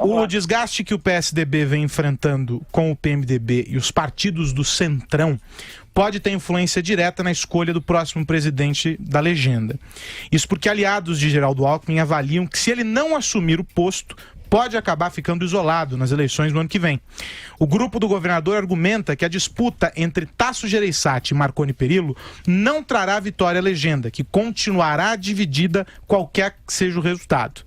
O desgaste que o PSDB vem enfrentando com o PMDB e os partidos do Centrão pode ter influência direta na escolha do próximo presidente da legenda. Isso porque aliados de Geraldo Alckmin avaliam que, se ele não assumir o posto, pode acabar ficando isolado nas eleições do ano que vem. O grupo do governador argumenta que a disputa entre Tasso Gereissati e Marconi Perillo não trará vitória à legenda, que continuará dividida qualquer que seja o resultado.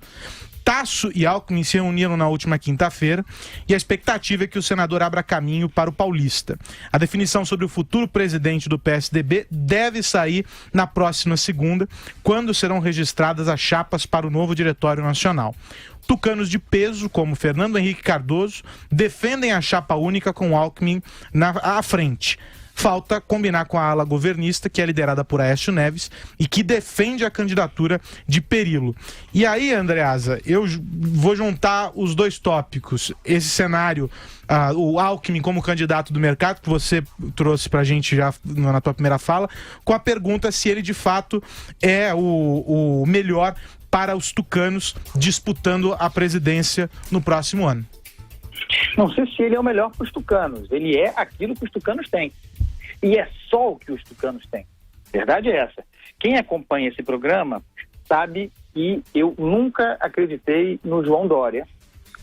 Tasso e Alckmin se reuniram na última quinta-feira e a expectativa é que o senador abra caminho para o paulista. A definição sobre o futuro presidente do PSDB deve sair na próxima segunda, quando serão registradas as chapas para o novo Diretório Nacional. Tucanos de peso, como Fernando Henrique Cardoso, defendem a chapa única com Alckmin à frente. Falta combinar com a ala governista, que é liderada por Aécio Neves e que defende a candidatura de Perillo. E aí, Andreasa, eu vou juntar os dois tópicos. Esse cenário, o Alckmin como candidato do mercado, que você trouxe pra gente já na tua primeira fala, com a pergunta se ele de fato é o melhor para os tucanos disputando a presidência no próximo ano. Não sei se ele é o melhor para os tucanos. Ele é aquilo que os tucanos têm. E é só o que os tucanos têm. Verdade é essa. Quem acompanha esse programa sabe que eu nunca acreditei no João Dória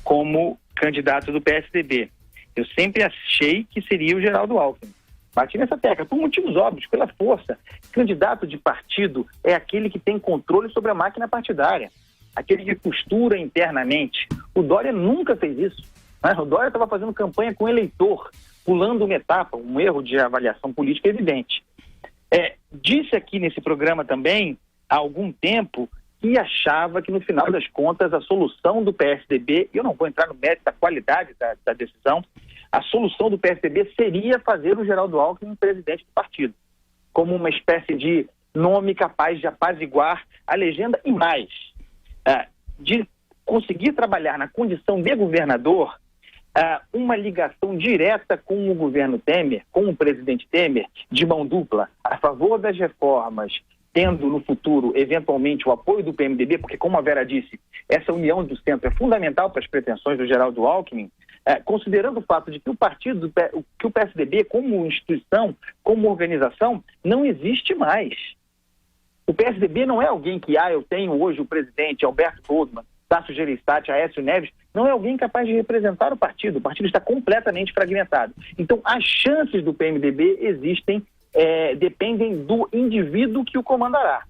como candidato do PSDB. Eu sempre achei que seria o Geraldo Alckmin. Bati nessa tecla, por motivos óbvios, pela força. Candidato de partido é aquele que tem controle sobre a máquina partidária, aquele que costura internamente. O Dória nunca fez isso. Né? O Dória estava fazendo campanha com o eleitor, pulando uma etapa, um erro de avaliação política evidente. Disse aqui nesse programa também, há algum tempo, que achava que no final das contas a solução do PSDB, eu não vou entrar no mérito da qualidade da decisão, a solução do PSDB seria fazer o Geraldo Alckmin presidente do partido, como uma espécie de nome capaz de apaziguar a legenda e mais, de conseguir trabalhar na condição de governador uma ligação direta com o governo Temer, com o presidente Temer, de mão dupla, a favor das reformas, tendo no futuro, eventualmente, o apoio do PMDB, porque, como a Vera disse, essa união do centro é fundamental para as pretensões do Geraldo Alckmin, considerando o fato de que o PSDB, como instituição, como organização, não existe mais. O PSDB não é alguém que, eu tenho hoje o presidente Alberto Goldman, Tasso Gereissati, Aécio Neves, não é alguém capaz de representar o partido está completamente fragmentado. Então, as chances do PMDB existem, dependem do indivíduo que o comandará.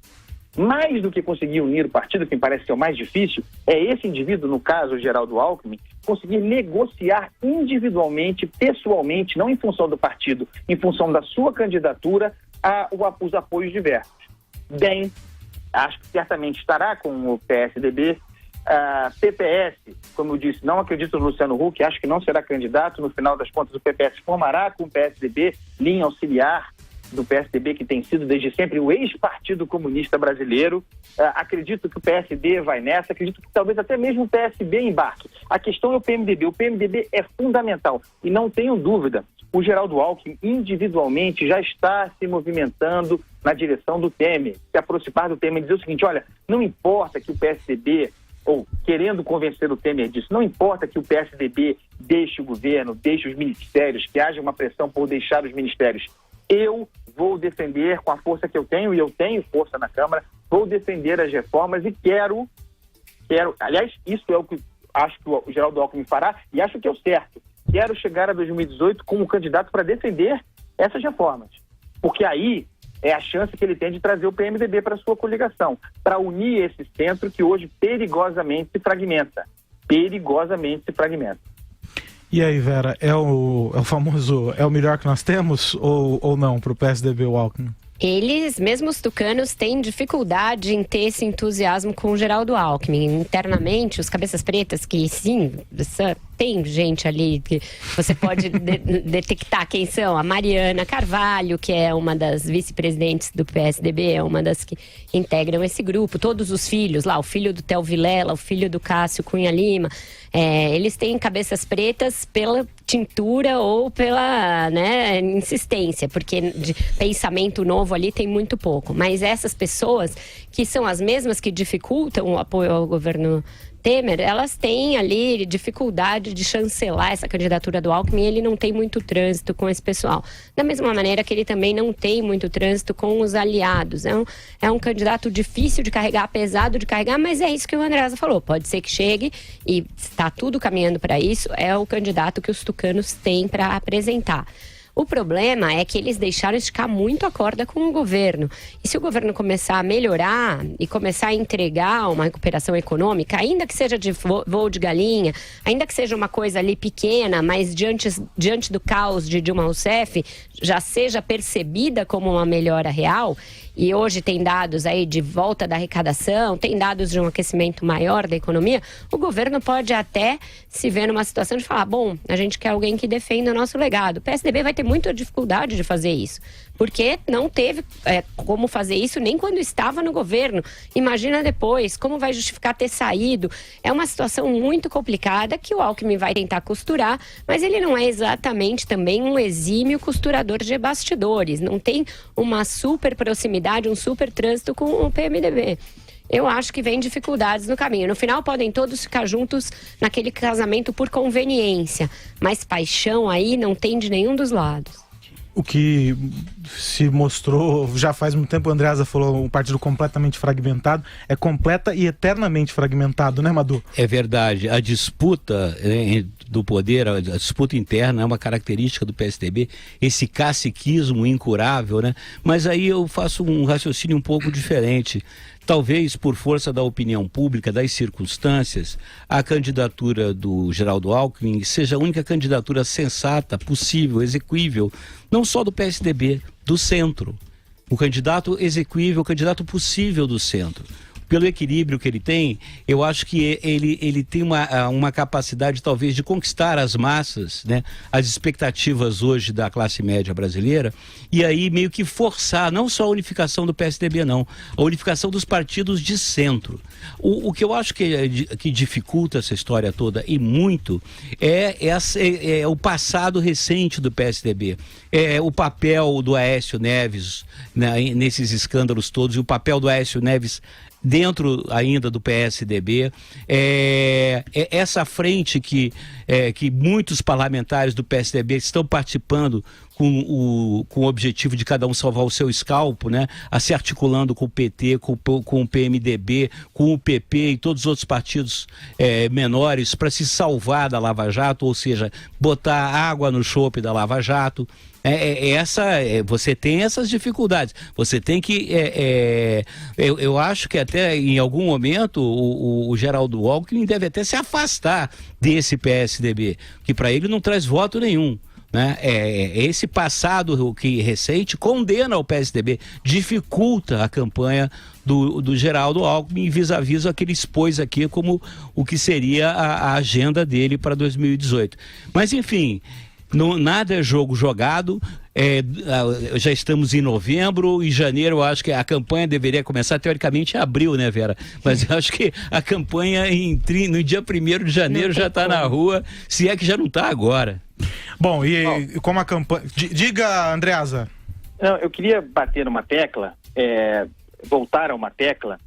Mais do que conseguir unir o partido, que me parece ser o mais difícil, é esse indivíduo, no caso o Geraldo Alckmin, conseguir negociar individualmente, pessoalmente, não em função do partido, em função da sua candidatura, os apoios diversos. Bem, acho que certamente estará com o PSDB, PPS, como eu disse, não acredito no Luciano Huck, acho que não será candidato, no final das contas o PPS formará com o PSDB, linha auxiliar do PSDB, que tem sido desde sempre o ex-Partido Comunista Brasileiro. Acredito que o PSD vai nessa, acredito que talvez até mesmo o PSB embarque. A questão é o PMDB é fundamental e não tenho dúvida, o Geraldo Alckmin individualmente já está se movimentando na direção do Temer, se aproximar do Temer e dizer o seguinte, olha, não importa que o PSDB, ou querendo convencer o Temer disso, não importa que o PSDB deixe o governo, deixe os ministérios, que haja uma pressão por deixar os ministérios. Eu vou defender com a força que eu tenho, e eu tenho força na Câmara, vou defender as reformas e quero, aliás, isso é o que acho que o Geraldo Alckmin fará e acho que é o certo. Quero chegar a 2018 como candidato para defender essas reformas, porque aí é a chance que ele tem de trazer o PMDB para a sua coligação, para unir esse centro que hoje perigosamente se fragmenta. E aí, Vera, é o famoso, é o melhor que nós temos ou não para o PSDB o Alckmin? Eles, mesmo os tucanos, têm dificuldade em ter esse entusiasmo com o Geraldo Alckmin. Internamente, os cabeças pretas, que sim, tem gente ali que você pode detectar quem são. A Mariana Carvalho, que é uma das vice-presidentes do PSDB, é uma das que integram esse grupo. Todos os filhos lá, o filho do Theo Vilela, o filho do Cássio Cunha Lima, eles têm cabeças pretas pela tintura ou pela insistência, porque de pensamento novo ali tem muito pouco. Mas essas pessoas, que são as mesmas que dificultam o apoio ao governo Temer, elas têm ali dificuldade de chancelar essa candidatura do Alckmin. Ele não tem muito trânsito com esse pessoal. Da mesma maneira que ele também não tem muito trânsito com os aliados. É um candidato difícil de carregar, pesado de carregar, mas é isso que o Andreasa falou. Pode ser que chegue e está tudo caminhando para isso. É o candidato que os tucanos têm para apresentar. O problema é que eles deixaram esticar muito a corda com o governo. E se o governo começar a melhorar e começar a entregar uma recuperação econômica, ainda que seja de voo de galinha, ainda que seja uma coisa ali pequena, mas diante do caos de Dilma Rousseff, já seja percebida como uma melhora real, e hoje tem dados aí de volta da arrecadação, tem dados de um aquecimento maior da economia, o governo pode até se ver numa situação de falar, bom, a gente quer alguém que defenda o nosso legado. O PSDB vai ter muita dificuldade de fazer isso, porque não teve como fazer isso nem quando estava no governo. Imagina depois, como vai justificar ter saído? É uma situação muito complicada que o Alckmin vai tentar costurar, mas ele não é exatamente também um exímio costurador de bastidores, não tem uma super proximidade, um super trânsito com o PMDB. Eu acho que vem dificuldades no caminho. No final podem todos ficar juntos naquele casamento por conveniência, mas paixão aí não tem de nenhum dos lados. O que se mostrou já faz muito tempo, o Andreasa falou, um partido completamente fragmentado, é completa e eternamente fragmentado, né, Madu? É verdade, a disputa do poder, a disputa interna é uma característica do PSDB, esse caciquismo incurável, né? Mas aí eu faço um raciocínio um pouco diferente. Talvez por força da opinião pública, das circunstâncias, a candidatura do Geraldo Alckmin seja a única candidatura sensata, possível, exequível, não só do PSDB, do centro. O candidato exequível, o candidato possível do centro. Pelo equilíbrio que ele tem, eu acho que ele tem uma capacidade talvez de conquistar as massas, né, as expectativas hoje da classe média brasileira, e aí meio que forçar não só a unificação do PSDB não, a unificação dos partidos de centro. O que eu acho que dificulta essa história toda e muito é o passado recente do PSDB, é o papel do Aécio Neves, né, nesses escândalos todos, e o papel do Aécio Neves dentro ainda do PSDB, essa frente que muitos parlamentares do PSDB estão participando com o objetivo de cada um salvar o seu escalpo, né? A se articulando com o PT, com o PMDB, com o PP e todos os outros partidos menores para se salvar da Lava Jato, ou seja, botar água no chope da Lava Jato. Você tem essas dificuldades. Você tem que... eu acho que até em algum momento o Geraldo Alckmin deve até se afastar desse PSDB, que para ele não traz voto nenhum. Né? Esse passado recente condena o PSDB, dificulta a campanha do Geraldo Alckmin vis-a-vis ao que ele expôs aqui como o que seria a agenda dele para 2018. Mas enfim... nada é jogo jogado, já estamos em novembro, em janeiro eu acho que a campanha deveria começar teoricamente em abril, né, Vera? Mas eu acho que a campanha no dia 1º de janeiro já está na rua, se é que já não está agora. Bom, e como a campanha... Diga, Andreasa. Não, eu queria bater numa tecla, voltar a uma tecla,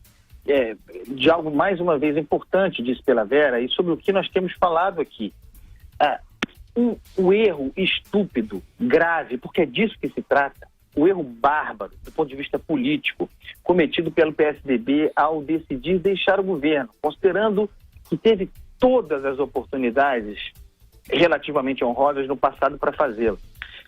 de algo mais uma vez importante, disse pela Vera, e sobre o que nós temos falado aqui. O erro estúpido, grave, porque é disso que se trata, o erro bárbaro, do ponto de vista político, cometido pelo PSDB ao decidir deixar o governo, considerando que teve todas as oportunidades relativamente honrosas no passado para fazê-lo.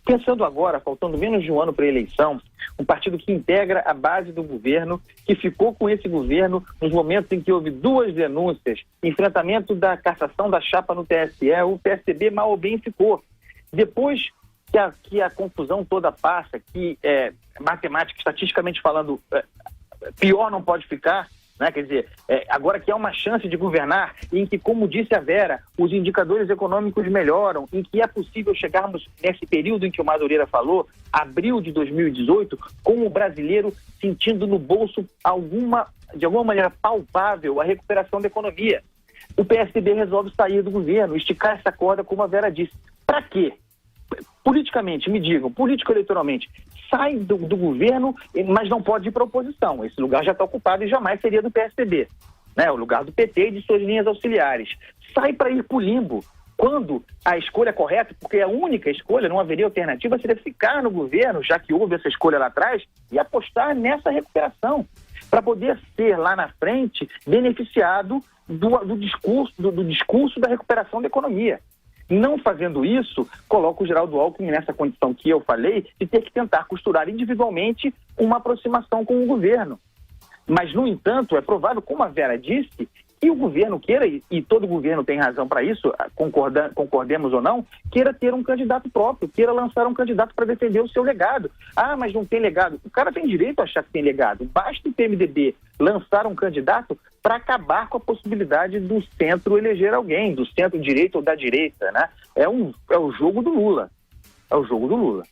Pensando agora, faltando menos de um ano para a eleição, um partido que integra a base do governo, que ficou com esse governo nos momentos em que houve 2 denúncias, enfrentamento da cassação da chapa no TSE, o PSDB mal ou bem ficou. Depois que a confusão toda passa, que matemática, estatisticamente falando, pior não pode ficar, né? Quer dizer, agora que há uma chance de governar, em que, como disse a Vera, os indicadores econômicos melhoram, em que é possível chegarmos nesse período em que o Madureira falou, abril de 2018, com o brasileiro sentindo no bolso de alguma maneira palpável a recuperação da economia. O PSDB resolve sair do governo, esticar essa corda, como a Vera disse. Para quê? Politicamente, me digam, político-eleitoralmente, sai do governo, mas não pode ir para a oposição. Esse lugar já está ocupado e jamais seria do PSDB. né? O lugar do PT e de suas linhas auxiliares. Sai para ir para o limbo. Quando a escolha correta, porque a única escolha, não haveria alternativa, seria ficar no governo, já que houve essa escolha lá atrás, e apostar nessa recuperação, para poder ser lá na frente beneficiado do discurso da recuperação da economia. Não fazendo isso, coloca o Geraldo Alckmin nessa condição que eu falei, de ter que tentar costurar individualmente uma aproximação com o governo. Mas, no entanto, é provável, como a Vera disse, que o governo queira, e todo governo tem razão para isso, concordemos ou não, queira ter um candidato próprio, queira lançar um candidato para defender o seu legado. Ah, mas não tem legado. O cara tem direito a achar que tem legado. Basta o PMDB lançar um candidato para acabar com a possibilidade do centro eleger alguém, do centro-direita ou da direita, né? É o jogo do Lula. É o jogo do Lula.